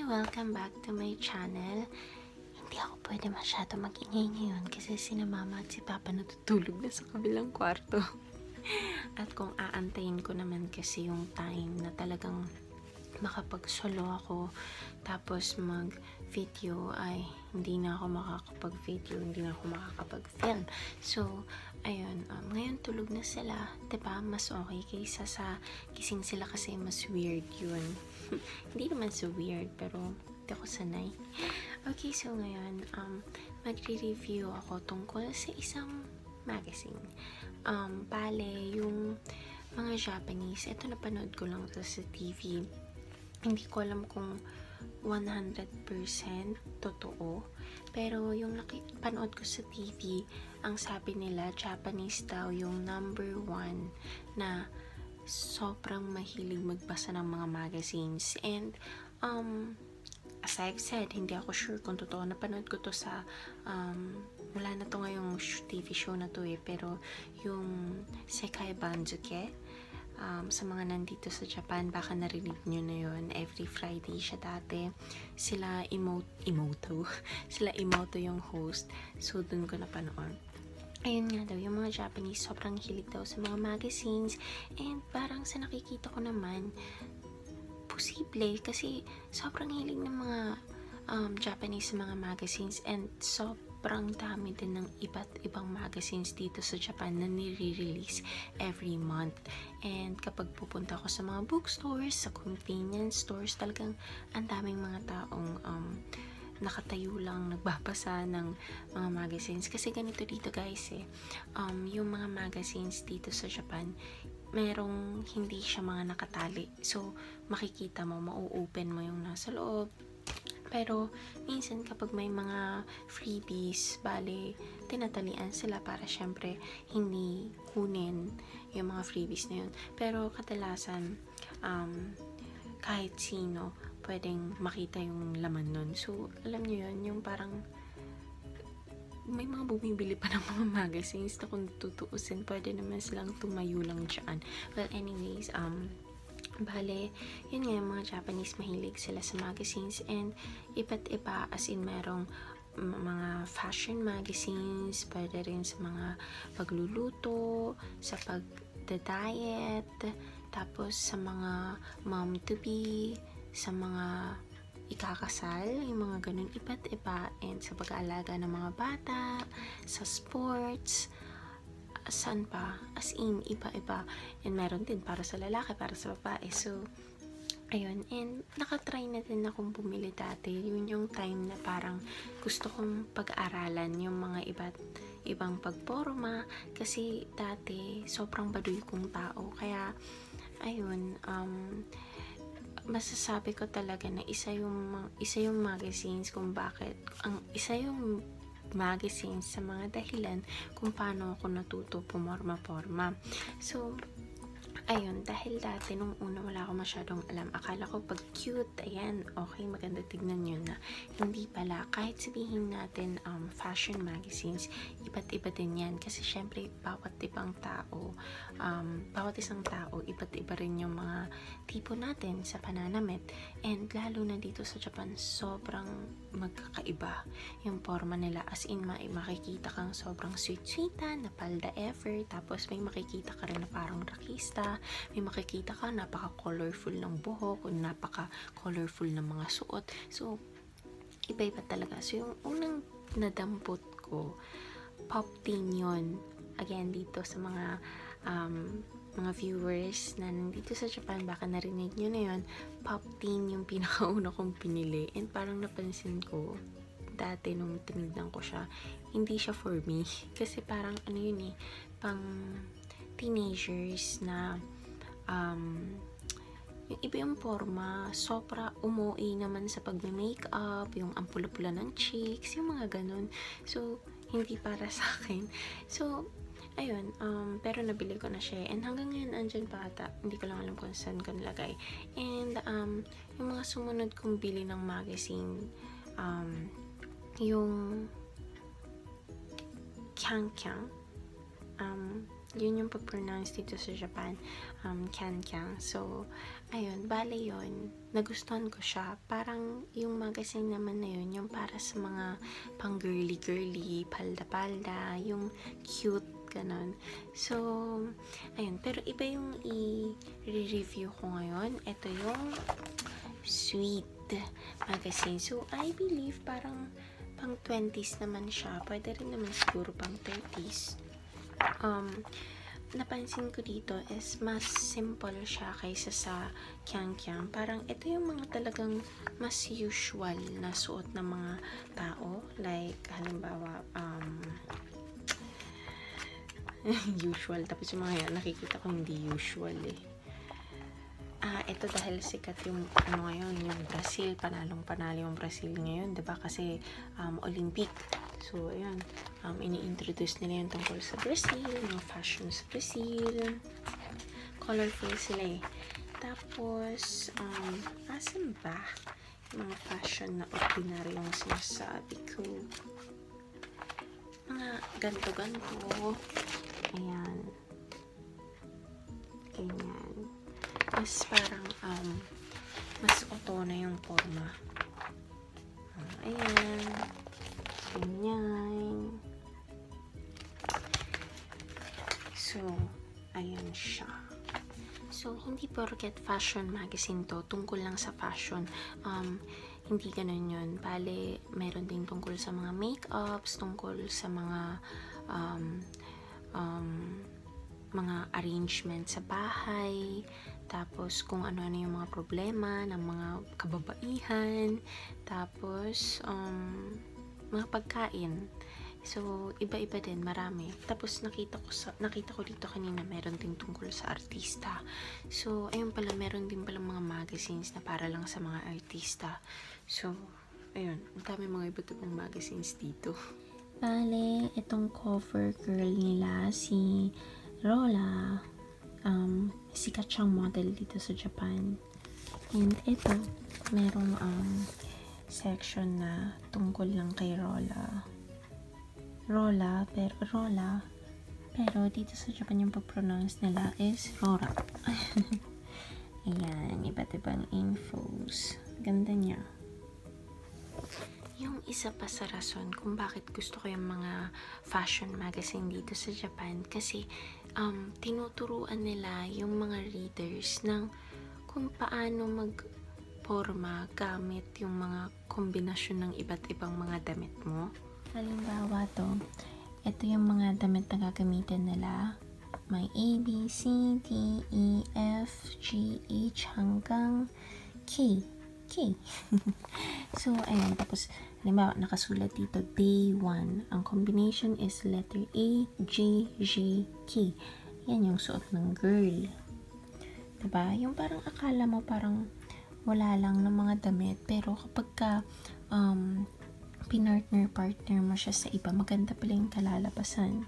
welcome back to my channel. Hindi ako pwede masyado mag-ingay ngayon kasi sina mama at si papa natutulog na sa kabilang kwarto. At kung aantayin ko naman kasi yung time na talagang makapag-solo ako tapos mag-video ay hindi na ako makakapag-video, hindi na ako makakapag-film. So, ayun, ngayon tulog na sila, diba? Mas okay kaysa sa gising sila kasi mas weird yun. Hindi naman so weird, pero hindi ako sanay. Okay, so ngayon, magre-review ako tungkol sa isang magazine. Bale, yung mga Japanese, ito napanood ko lang to sa TV. Hindi ko alam kung 100% totoo. Pero yung panood ko sa TV, ang sabi nila, Japanese daw yung number 1 na sobrang mahilig magbasa ng mga magazines. And, as I've said, hindi ako sure kung totoo. Napanood ko to sa, wala na to ngayong TV show na to pero yung Sekai Banzuke, sa mga nandito sa Japan, baka narinig nyo na yun. Every Friday siya dati. Sila Imoto. Sila Imoto yung host. So, dun ko napanood. Ayun nga daw, yung mga Japanese sobrang hilig daw sa mga magazines. And parang sa nakikita ko naman, posible kasi sobrang hilig ng mga Japanese sa mga magazines and sobrang dami din ng iba't ibang magazines dito sa Japan na nire-release every month. And kapag pupunta ako sa mga bookstores, sa convenience stores, talagang ang daming mga taong nakatayo lang, nagbabasa ng mga magazines. Kasi ganito dito guys yung mga magazines dito sa Japan, merong hindi siya mga nakatali. So, makikita mo, mau-open mo yung nasa loob. Pero, minsan kapag may mga freebies, bale, tinatalian sila para syempre hindi kunin yung mga freebies na yun. Pero, kadalasan, kahit sino, pwedeng makita yung laman nun. So, alam nyo yun, yung parang may mga bumibili pa ng mga magazines na kung tutuusin, pwede naman silang tumayo lang dyan. Well, anyways, bale, yun nga, yung mga Japanese mahilig sila sa magazines and iba't iba, as in merong mga fashion magazines, pwede rin sa mga pagluluto, sa pagda-diet, tapos sa mga mom-to-be, sa mga ikakasal, yung mga ganun, iba't iba, and sa pag-aalaga ng mga bata, sa sports, saan pa, as in, iba-iba. And meron din para sa lalaki, para sa babae. So, ayun. And nakatry na din akong bumili dati. Yun yung time na parang gusto kong pag-aralan yung mga ibang pagporma. Kasi dati, sobrang baduy kong tao. Kaya, ayun, masasabi ko talaga na isa yung magazines kung bakit, isa yung magazines sa mga dahilan kung paano ako natuto pumorma-porma. So, ayun, dahil dati nung una wala ako masyadong alam, akala ko pag cute, ayan, okay, maganda tignan yun na. Hindi pala, kahit sabihin natin fashion magazines, iba't iba din yan. Kasi syempre, bawat isang tao, iba't iba rin yung mga tipo natin sa pananamit. And lalo na dito sa Japan, sobrang magkakaiba yung forma nila. As in, makikita kang sobrang sweet-sweetan, na palda ever, tapos may makikita ka rin na parang rakista, may makikita ka napaka-colorful ng buhok, o napaka-colorful ng mga suot. So, iba-iba talaga. So, yung unang nadampot ko, pop teen yun. Again, dito sa mga viewers na nandito sa Japan, baka narinig nyo na yun, pop teen yung pinakauna kong pinili. And parang napansin ko, dati nung tinignan ko siya, hindi siya for me. Kasi parang ano yun pang teenagers na yung iba yung forma, sobra umuwi naman sa pagme-makeup, yung ampula-pula ng cheeks, yung mga ganun. So, hindi para sa akin. So, ayun, pero nabili ko na siya. And hanggang ngayon, andyan pa ata. Hindi ko lang alam kung saan ko nilagay. And, yung mga sumunod kong bili ng magazine, yung Kyang Kyang, Yun yung pag-pronounce dito sa Japan, Kankyang. So, ayun, bale yun. Nagustuhan ko siya. Parang yung magazine naman na yun, yung para sa mga pang girly-girly, palda-palda, yung cute, ganon. So, ayun. Pero iba yung i-review ko ngayon. Ito yung Sweet magazine. So, I believe parang pang 20s naman siya. Pwede rin naman siguro pang 30s. Napansin ko dito is mas simple siya kaysa sa Kankyang. Parang ito yung mga talagang mas usual na suot ng mga tao. Like, halimbawa, usual. Tapos yung mga yan, nakikita ko hindi usual eh. Ito dahil sikat yung ngayon, yung Brazil, panalo yung Brazil ngayon, 'di ba? Kasi Olympic. So, ayun, ini-introduce nila yung tungkol sa Brazil, mga fashion sa Brazil. Colorful sila eh. Tapos, asan ba? Yung mga fashion na ordinary yung sinasabi ko. Mga ganto-ganto. Ayan. Ganyan. Mas parang, mas auto na yung forma. Ayan. Ganyan. So, ayan siya. So, hindi porket fashion magazine to, tungkol lang sa fashion. Hindi ganun yun. Bale, meron din tungkol sa mga makeups, tungkol sa mga arrangement sa bahay, tapos kung ano-ano yung mga problema ng mga kababaihan, tapos mga pagkain. So, iba-iba din, marami. Tapos nakita ko dito kanina meron din tungkol sa artista. So, ayun pala, meron din pala mga magazines na para lang sa mga artista. So, ayun, ang dami mga iba't ibang magazines dito. Bale, itong cover girl nila, si Rola, sikat siyang model dito sa Japan. And ito, merong section na tungkol lang kay Rola, pero dito sa Japan yung pag-pronounce nila is Rora. Ayan, iba't ibang infos. Ganda niya. Yung isa pa sa rason kung bakit gusto ko yung mga fashion magazine dito sa Japan, kasi tinuturuan nila yung mga readers ng kung paano magporma gamit yung mga kombinasyon ng iba't ibang mga damit mo. Halimbawa to, ito yung mga damit na gagamitin nila. May A, B, C, D, E, F, G, H hanggang K. So, ayan. Tapos, halimbawa, nakasulat dito, day 1. Ang combination is letter A, J, J, K. Yan yung suot ng girl. Diba? Yung parang akala mo parang wala lang ng mga damit. Pero kapag ka partner mo siya sa iba, maganda pala yung kalalabasan.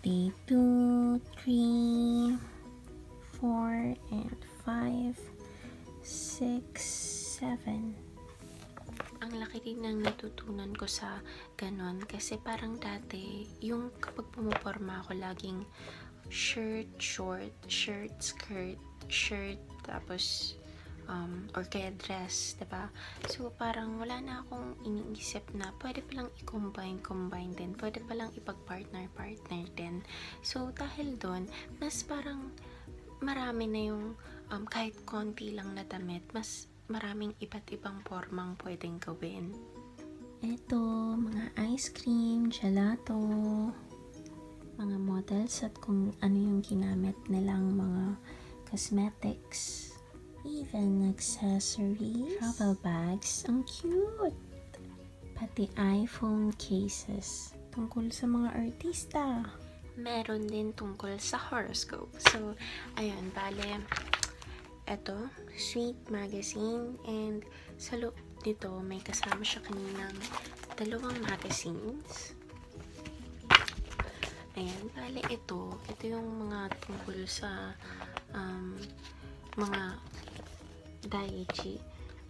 Day 2, 3, 4, and 5, 6, 7. Ang laki din ng natutunan ko sa ganon, kasi parang dati, yung kapag pumuporma ako, laging shirt, short, shirt, skirt, shirt, tapos or kaya dress, diba? So, parang wala na akong iniisip na pwede palang i-combine din. Pwede palang ipag-partner din. So, dahil doon, mas parang marami na yung kahit konti lang na damit, mas maraming iba't ibang formang pwedeng gawin. Ito, mga ice cream, gelato, mga models at kung ano yung ginamit nilang mga cosmetics. Even accessories, travel bags, ang cute! Pati iPhone cases. Tungkol sa mga artista. Meron din tungkol sa horoscope. So, ayun, bale, eto, Sweet magazine, and sa loob nito, may kasama siya kaninang 2 magazines. Ayan, bale, ito yung mga tungkol sa mga Daiichi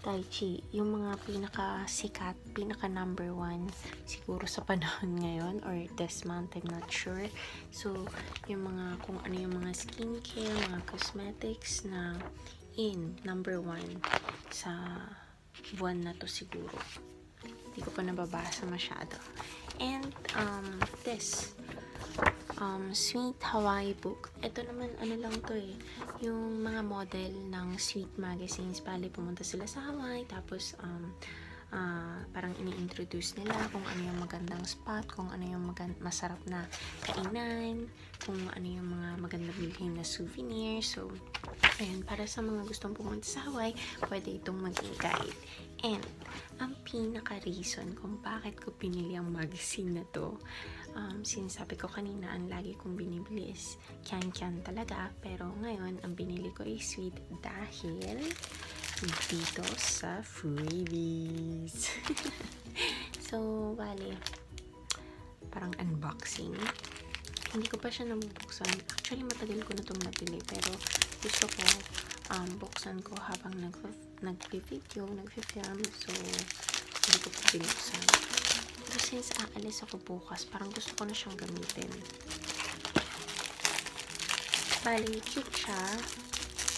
Daichi, yung mga pinaka-sikat, pinaka-number 1 siguro sa panahon ngayon or this month, I'm not sure. So, yung mga, kung ano yung mga skincare, mga cosmetics na number 1 sa buwan na to siguro. Hindi ko pa nababasa masyado. And, this, Sweet Hawaii book. Ito naman, ano lang to yung mga model ng Sweet magazines. Bali, pumunta sila sa Hawaii, tapos, parang ini-introduce nila kung ano yung magandang spot, kung ano yung masarap na kainan, kung ano yung mga magandang bilhin na souvenir. So, ayan, para sa mga gustong pumunta sa Hawaii, pwede itong maging guide. And, ang pinaka-reason kung bakit ko pinili ang magazine na to, sinasabi ko kanina, ang lagi kong binibili is Kyan talaga. Pero ngayon, ang binili ko is Sweet dahil dito sa freebies. So, bali, parang unboxing. Hindi ko pa siya nabubuksan. Actually, matagal ko na itong nabili. Pero gusto ko buksan ko habang nag-video, nag-film. So, hindi ko pa binuksan. Pero since aalis ako bukas, parang gusto ko na siyang gamitin. Bali, cute siya.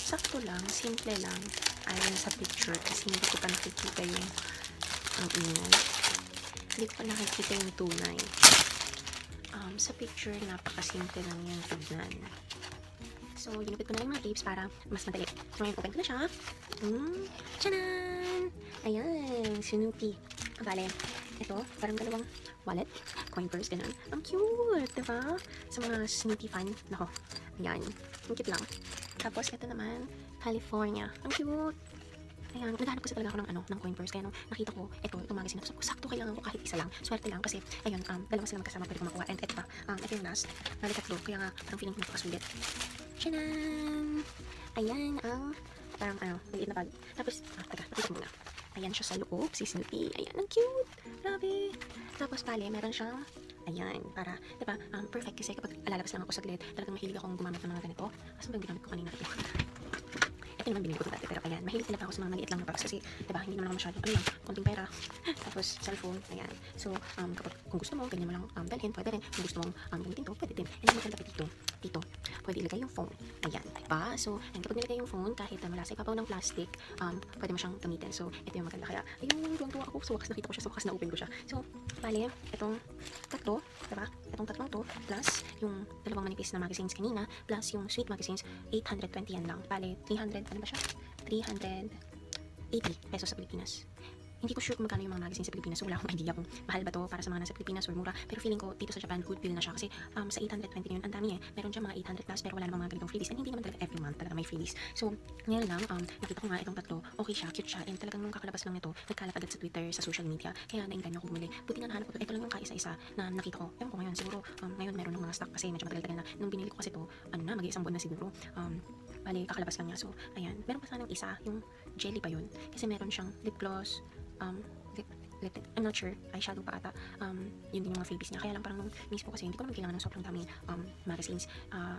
Sakto lang, simple lang. Ayon sa picture kasi hindi ko pa nakikita yung ang ingay. Hindi ko pa nakikita yung tunay. Sa picture, napakasimple lang yung tignan. So, ginupit ko na yung mga tips para mas madali. So, ngayon, open ko na siya. Tchanan! Ayan, Snoopy. Bale, ito, parang dalawang wallet, coin purse, ganun. Ang cute, diba? Sa mga Snoopy fan. Nako, ayan. Ang cute lang. Tapos, ito naman, California. Ang cute. Ayan, naghanap kasi talaga ako ng coin purse. Kaya nung nakita ko, itong magazine na to, sakto kailangan ko kahit isa lang. Swerte lang kasi, ayun, dalawa sila magkasama pwede ko makuha. And ito pa, ito yung last. Bali tatlo. Kaya nga, parang feeling ko napakasulit. Tchanan! Ayan, parang maliit na bag. Tapos, taga, tapos muna. Ayan siya sa loob, si Snoopy. Ayan, ang cute. Grabe. Tapos, pali, meron siyang, ayan, para, diba, perfect kasi kapag lalabas lang ako saglit, talagang mahilig akong gumamit ng mga ganito. Kasi ba yung ginamit ko kanina ito? Ito naman binili ko dati, pero ayan, mahilig talaga ako sa mga maliit lang na box kasi, diba, hindi naman ako masyado, konting pera. Tapos, cellphone, ayan. So, kapag, kung gusto mo, ganyan mo lang dalhin, pwede rin. Kung gusto mong gamitin to, pwede din. And then, maganda pa dito, pwede ilagay yung phone. Ayan, diba? So, ayan, kapag nilagay yung phone, kahit wala sa ibabaw ng plastic, pwede mo siyang gamitin. So, ito yung maganda. Kaya, ayun, tuwang-tuwa ako. Sa wakas nakita ko siya, sa wakas na-open ko siya. So, bali, itong tatlo, diba? Itong tatlong to, plus yung dalawang manipis na magazines kanina, plus yung Sweet magazines, 820 yan lang. Bali, 300, ano ba siya? 380 pesos sa Pilipinas. Hindi ko sure kung magkano yung mga magazine sa Pilipinas. So, wala akong idea kung mahal ba to para sa mga nasa Pilipinas or mura. Pero feeling ko, dito sa Japan, good deal na siya. Kasi sa 820 na yun, ang dami Meron siya mga 800 plus, pero wala namang mga ganitong freebies. And hindi naman talaga every month talaga may freebies. So, ngayon lang, nakita ko nga itong tatlo. Okay siya, cute siya. And talagang nung kakalabas lang nito, nagkalat agad sa Twitter, sa social media. Kaya nainganyo ako bumili. Buti nga nahanap ko. Ito lang yung kaisa-isa na nakita ko. Ewan ko ngayon, siguro, ngayon meron ng mga stock kasi medyo matagal-tagal na. Nung binili ko kasi to, mag-iisang buwan na siguro. Bali, kakalabas lang niya. So, ayan. Meron pa sanang isa, yung jelly pa yun. Kasi meron siyang lip gloss, I'm not sure, eyeshadow pa ata, yun din yung mga freebies niya. Kaya lang parang nung miss ko kasi hindi ko naman kailangan ng sobrang daming magazines.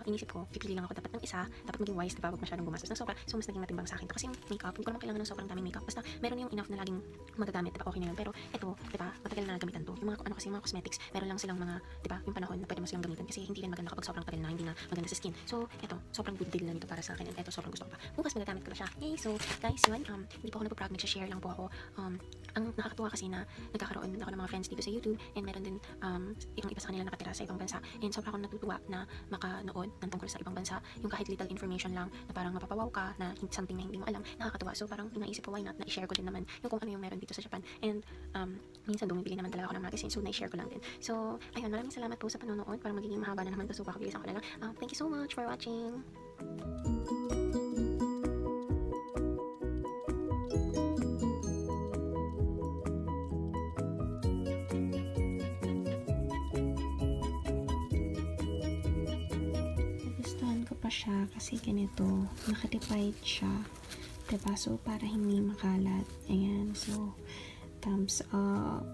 Inisip ko, pipili lang ako dapat ng isa, dapat maging wise, diba, wag masyadong gumastos ng sobra. So, mas naging matimbang sa akin to. Kasi yung makeup, hindi ko naman kailangan ng sobrang daming makeup. Basta, meron yung enough na laging magagamit, diba, okay na yun. Pero, ito, diba, matagal na gamitan to. Yung mga, kasi mga cosmetics, meron lang silang mga, diba, yung panahon na pwede mo silang gamitin. Kasi hindi rin maganda kapag sobrang tagal na, hindi na maganda sa skin. So, ito, sobrang good deal na nito para sa akin. And ito, sobrang gusto ko pa. Bukas magagamit ko na siya. Yay! So, guys, yun, hindi po ako nagpo-prog, nagsha-share lang po ako. Ang nakakatuwa kasi na nagkakaroon ako ng mga friends dito sa YouTube, and meron din yung iba sa kanila nakatira sa ibang bansa, and sobrang ako natutuwa na makanood ng tungkol sa ibang bansa, yung kahit little information lang na parang mapapawaw ka na something na hindi mo alam, nakakatuwa. So parang inaisip ko, why not, na i-share ko din naman yung kung ano yung meron dito sa Japan. And minsan bumibili naman talaga ako ng magazine, so na-share ko lang din. So ayun, maraming salamat po sa panonood. Parang magiging mahaba na naman to, so baka bilisan ko na lang. Thank you so much for watching. Siya kasi ganito, nakatipid siya, diba? So para hindi makalat. Ayan, so thumbs up.